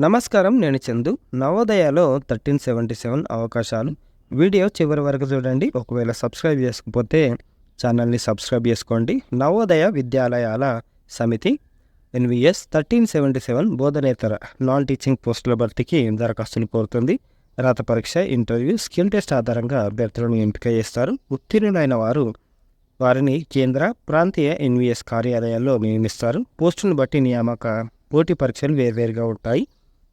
నమస్కారం. నేను చందు. నవోదయలో 1377 అవకాశాలు. వీడియో చివరి వరకు చూడండి. ఒకవేళ సబ్స్క్రైబ్ చేసుకోకపోతే ఛానల్ని సబ్స్క్రైబ్ చేసుకోండి. నవోదయ విద్యాలయాల సమితి ఎన్విఎస్ 1377 బోధనేతర నాన్ టీచింగ్ పోస్టుల భర్తీకి దరఖాస్తులు కోరుతుంది. రాత పరీక్ష, ఇంటర్వ్యూ, స్కిల్ టెస్ట్ ఆధారంగా అభ్యర్థులను ఎంపిక చేస్తారు. ఉత్తీర్ణులైన వారిని కేంద్ర, ప్రాంతీయ ఎన్విఎస్ కార్యాలయాల్లో నియమిస్తారు. పోస్టులను బట్టి నియామక పోటీ పరీక్షలు వేర్వేరుగా ఉంటాయి.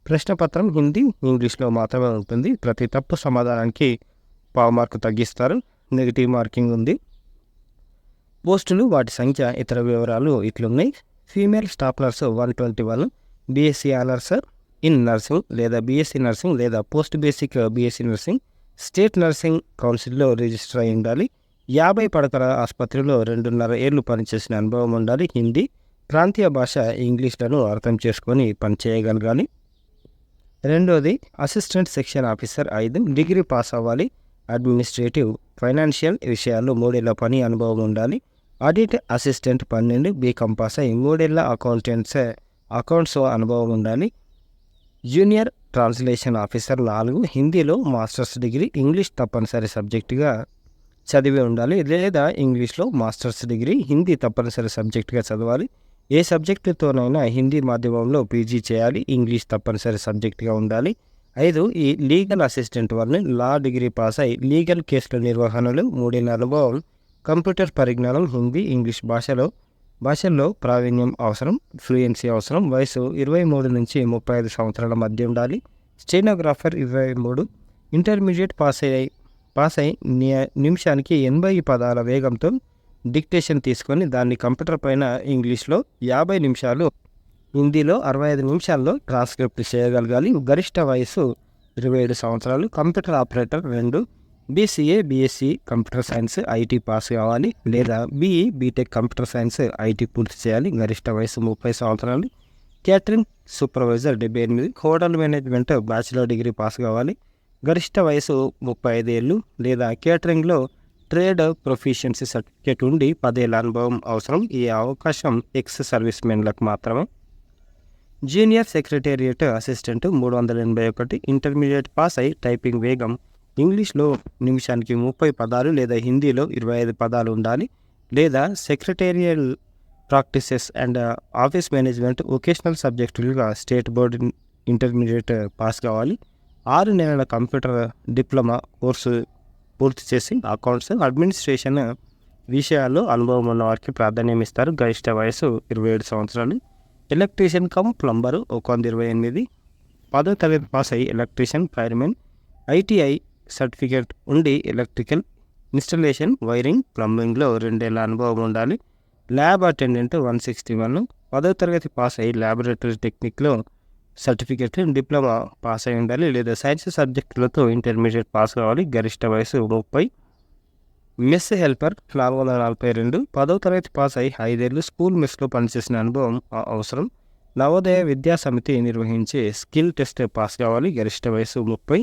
ప్రశ్నపత్రం హిందీ, ఇంగ్లీష్లో మాత్రమే ఉంటుంది. ప్రతి తప్పు సమాధానానికి పావు మార్కు తగ్గిస్తారు. నెగిటివ్ మార్కింగ్ ఉంది. పోస్టులు, వాటి సంఖ్య, ఇతర వివరాలు ఇట్లున్నాయి. Female staff nurse 121, BSc honours in nursing లేదా బీఎస్సీ నర్సింగ్ లేదా post basic BSc nursing, state nursing కౌన్సిల్లో రిజిస్టర్ అయి ఉండాలి. 50 పడకల ఆసుపత్రిలో 2.5 ఏళ్ళు పనిచేసిన అనుభవం ఉండాలి. హిందీ, ప్రాంతీయ భాష ఇంగ్లీష్లను అర్థం చేసుకొని పనిచేయగలగాలి. రెండోది, assistant section officer 5 degree pass అవ్వాలి. అడ్మినిస్ట్రేటివ్, ఫైనాన్షియల్ విషయాల్లో 3 ఏళ్ల పని అనుభవం ఉండాలి. ఆడిట్ అసిస్టెంట్ 12 బీకాం పాస్ అయి 3 ఏళ్ల అకౌంట్స్ అనుభవం ఉండాలి. జూనియర్ ట్రాన్స్లేషన్ ఆఫీసర్ 4 హిందీలో మాస్టర్స్ డిగ్రీ, ఇంగ్లీష్ తప్పనిసరి సబ్జెక్టుగా చదివి ఉండాలి. లేదా ఇంగ్లీష్లో మాస్టర్స్ డిగ్రీ, హిందీ తప్పనిసరి సబ్జెక్టుగా చదవాలి. ఏ సబ్జెక్టుతోనైనా హిందీ మాధ్యమంలో పీజీ చేయాలి. ఇంగ్లీష్ తప్పనిసరి సబ్జెక్టుగా ఉండాలి. 5 ఈ legal assistant 1 law degree pass అయి లీగల్ కేసుల నిర్వహణలో 3 ఏళ్ల అనుభవం, కంప్యూటర్ పరిజ్ఞానం, హిందీ, ఇంగ్లీష్ భాషల్లో ప్రావీణ్యం అవసరం, ఫ్లూయెన్సీ అవసరం. వయసు 23 నుంచి 35 సంవత్సరాల మధ్య ఉండాలి. స్టెనోగ్రాఫర్ 23. ఇంటర్మీడియట్ పాస్ అయి నిమిషానికి 80 పదాల వేగంతో డిక్టేషన్ తీసుకొని దాన్ని కంప్యూటర్ పైన ఇంగ్లీష్లో 50 నిమిషాలు, హిందీలో 65 నిమిషాల్లో ట్రాన్స్క్రిప్ట్ చేయగలగాలి. గరిష్ట వయసు 27 సంవత్సరాలు. Computer operator 2 BCA, BSc computer science, IT pass కావాలి. లేదా BE, BTech computer science, IT పూర్తి చేయాలి. గరిష్ట వయసు 30 సంవత్సరాలు. Catering supervisor 78. Hotel management bachelor degree pass కావాలి. గరిష్ట వయసు 35 ఏళ్ళు. లేదా కేటరింగ్లో ట్రేడ్ ప్రొఫిషియన్సీ సర్టిఫికేట్ ఉండి 10 ఏళ్ల అనుభవం అవసరం. ఈ అవకాశం ఎక్స్ సర్వీస్ మెన్లకు మాత్రమే. Junior secretariat assistant 381. Intermediate pass అయి టైపింగ్ వేగం ఇంగ్లీష్లో నిమిషానికి 30 పదాలు లేదా హిందీలో 25 పదాలు ఉండాలి. లేదా secretarial practices and office management vocational సబ్జెక్టులుగా స్టేట్ బోర్డు ఇంటర్మీడియట్ పాస్ కావాలి. 6 నెలల కంప్యూటర్ డిప్లొమా కోర్సు పూర్తి చేసి అకౌంట్స్, అడ్మినిస్ట్రేషన్ విషయాల్లో అనుభవం ఉన్న వారికి ప్రాధాన్యం ఇస్తారు. గరిష్ట వయసు 27 సంవత్సరాలు. Electrician come plumber 128. 10వ తరగతి పాస్ అయ్యి ఎలక్ట్రీషియన్, ఫైర్మెన్, ఐటీఐ సర్టిఫికేట్ ఉండి ఎలక్ట్రికల్ ఇన్స్టలేషన్, వైరింగ్, ప్లంబింగ్లో 2 ఏళ్ల అనుభవం ఉండాలి. Lab attendant 161. 10వ తరగతి పాస్ అయ్యి ల్యాబొరేటరీ టెక్నిక్లో సర్టిఫికేట్, డిప్లొమా పాస్ అయి ఉండాలి. లేదా సైన్స్ సబ్జెక్టులతో ఇంటర్మీడియట్ పాస్ కావాలి. గరిష్ట వయసు 30. Mess helper 442. 10వ తరగతి పాస్ అయి 5 ఏళ్ళు స్కూల్ మెస్లో పనిచేసిన అనుభవం అవసరం. నవోదయ విద్యా సమితి నిర్వహించే స్కిల్ టెస్ట్ పాస్ కావాలి. గరిష్ట వయసు 30.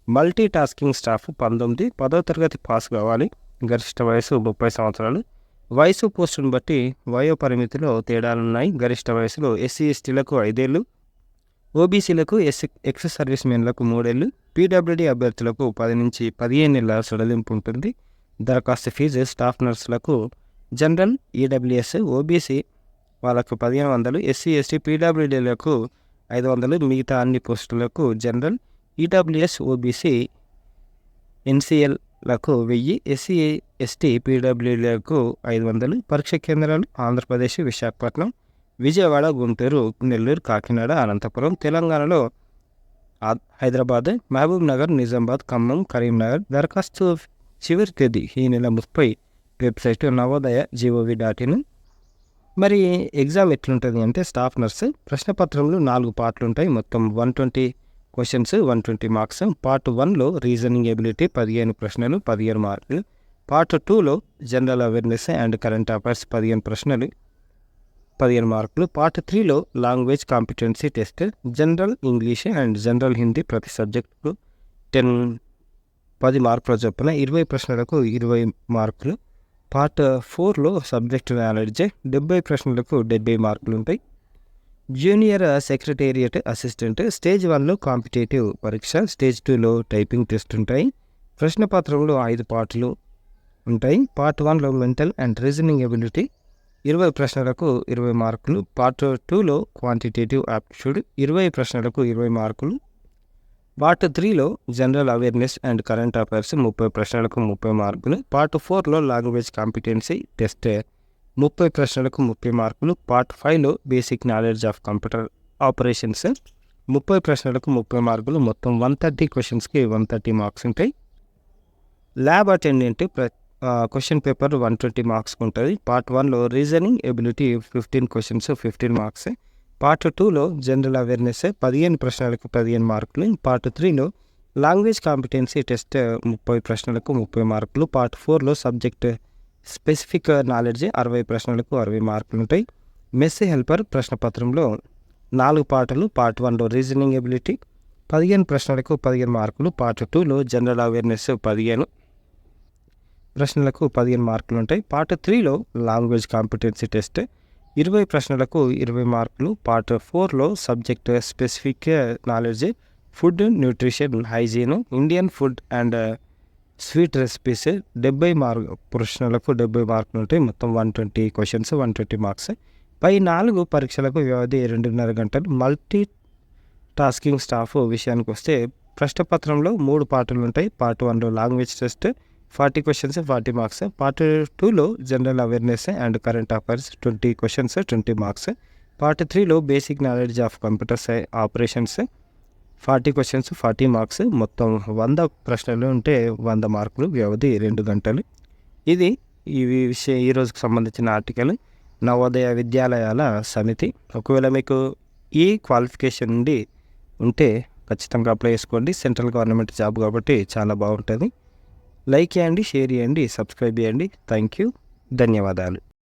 Multi tasking staff 19. 10వ తరగతి పాస్ కావాలి. గరిష్ట వయసు 30 సంవత్సరాలు. వయసు పోస్టును బట్టి వయో పరిమితిలో తేడాలున్నాయి. గరిష్ట వయసులో ఎస్సీ ఎస్టీలకు 5 ఏళ్ళు, ఓబీసీలకు, ఎక్స్ సర్వీస్ మెన్లకు 3 ఏళ్ళు, పీడబ్ల్యూడీ అభ్యర్థులకు 10 నుంచి 15 ఏళ్ల సడలింపు ఉంటుంది. దరఖాస్తు ఫీజు స్టాఫ్ నర్సులకు జనరల్, ఈడబ్ల్యూఎస్, ఓబీసీ వాళ్ళకు 1500, ఎస్సీ ఎస్టీ పీడబ్ల్యూడీలకు 500, మిగతా అన్ని పోస్టులకు జనరల్, ఈడబ్ల్యూఎస్, ఓబీసీ, ఎన్సీఎల్లకు 1000, ఎస్సీ ఎస్టీ పీడబ్ల్యూడీలకు 500. పరీక్ష కేంద్రాలు ఆంధ్రప్రదేశ్ విశాఖపట్నం, విజయవాడ, గుంటూరు, నెల్లూరు, కాకినాడ, అనంతపురం. తెలంగాణలో హైదరాబాద్, మహబూబ్ నగర్, నిజామాబాద్, ఖమ్మం, కరీంనగర్. దరఖాస్తు చివరి తేదీ ఈ నెల 30. Website navodaya.gov.in. మరి ఎగ్జామ్ ఎట్లుంటుంది అంటే, స్టాఫ్ నర్స్ ప్రశ్నపత్రంలో 4 పార్ట్లు ఉంటాయి. మొత్తం 120 క్వశ్చన్స్, 120 మార్క్స్. పార్ట్ 1లో రీజనింగ్ ఎబిలిటీ 15 ప్రశ్నలు, 15 మార్కులు. పార్ట్ 2లో general awareness and current affairs 15 ప్రశ్నలు, 15 మార్కులు. పార్ట్ 3లో language competency test, general English and general Hindi ప్రతి సబ్జెక్టుకు 10 మార్కుల చొప్పున 20 ప్రశ్నలకు 20 మార్కులు. పార్ట్ 4లో సబ్జెక్ట్ నాలెడ్జ్ 70 ప్రశ్నలకు 70 మార్కులు ఉంటాయి. జూనియర్ సెక్రటేరియట్ అసిస్టెంట్ స్టేజ్ 1లో కాంపిటేటివ్ పరీక్ష, స్టేజ్ 2లో టైపింగ్ టెస్ట్ ఉంటాయి. ప్రశ్నపత్రంలో 5 పార్టులు ఉంటాయి. పార్ట్ 1లో మెంటల్ అండ్ రీజనింగ్ ఎబిలిటీ 20 ప్రశ్నలకు 20 మార్కులు. పార్ట్ 2లో క్వాంటిటేటివ్ యాప్టిట్యూడ్ 20 ప్రశ్నలకు 20 మార్కులు. పార్ట్ 3లో general awareness and current affairs 30 ప్రశ్నలకు 30 మార్కులు. పార్ట్ 4లో లాంగ్వేజ్ కాంపిటెన్సీ టెస్ట్ 30 ప్రశ్నలకు 30 మార్కులు. పార్ట్ 5లో basic knowledge of computer operations 30 ప్రశ్నలకు 30 మార్కులు. మొత్తం 130 క్వశ్చన్స్కి 130 మార్క్స్ ఉంటాయి. Lab attendant question paper 120 marks ఉంటుంది. పార్ట్ 1లో reasoning ability 15 questions 15 marks. Part 2లో జనరల్ అవేర్నెస్ 15 ప్రశ్నలకు 15 మార్కులు. పార్ట్ 3లో లాంగ్వేజ్ కాంపిటెన్సీ టెస్ట్ 30 ప్రశ్నలకు 30 మార్కులు. పార్ట్ 4లో సబ్జెక్ట్ స్పెసిఫిక్ నాలెడ్జ్ 60 ప్రశ్నలకు 60 మార్కులు ఉంటాయి. మెస్ హెల్పర్ ప్రశ్నపత్రంలో 4 పార్టులు. పార్ట్ 1లో రీజనింగ్ ఎబిలిటీ 15 ప్రశ్నలకు 15 మార్కులు. పార్ట్ 2లో జనరల్ అవేర్నెస్ 15 ప్రశ్నలకు 15 మార్కులు ఉంటాయి. పార్ట్ 3లో లాంగ్వేజ్ కాంపిటెన్సీ టెస్ట్ 20 ప్రశ్నలకు 20 మార్కులు. పార్ట్ 4లో subject specific knowledge food, nutrition, hygiene, Indian food and sweet recipes 70 ప్రశ్నలకు 70 మార్కులు ఉంటాయి. మొత్తం 120 క్వశ్చన్స్ 120 మార్క్స్. పై 4 పరీక్షలకు వ్యవధి 2.5 గంటలు. మల్టీ టాస్కింగ్ స్టాఫ్ విషయానికి వస్తే ప్రశ్నపత్రంలో 3 పార్టులు ఉంటాయి. పార్ట్ 1లో language test 40 questions 40 marks. Part 2లో general awareness and current affairs 20 questions 20 marks. Part 3లో basic knowledge of computer operations 40 questions 40 marks. మొత్తం 100 ప్రశ్నలు ఉంటే 100 మార్కులు. వ్యవధి 2 గంటలు. ఇది ఈ రోజుకు సంబంధించిన ఆర్టికల్. నవోదయ విద్యాలయాల సమితి. ఒకవేళ మీకు ఈ క్వాలిఫికేషన్ నుండి ఉంటే ఖచ్చితంగా అప్లై చేసుకోండి. సెంట్రల్ గవర్నమెంట్ జాబ్ కాబట్టి చాలా బాగుంటుంది. లైక్ చేయండి, షేర్ చేయండి, సబ్స్క్రైబ్ చేయండి. థ్యాంక్ యూ, ధన్యవాదాలు.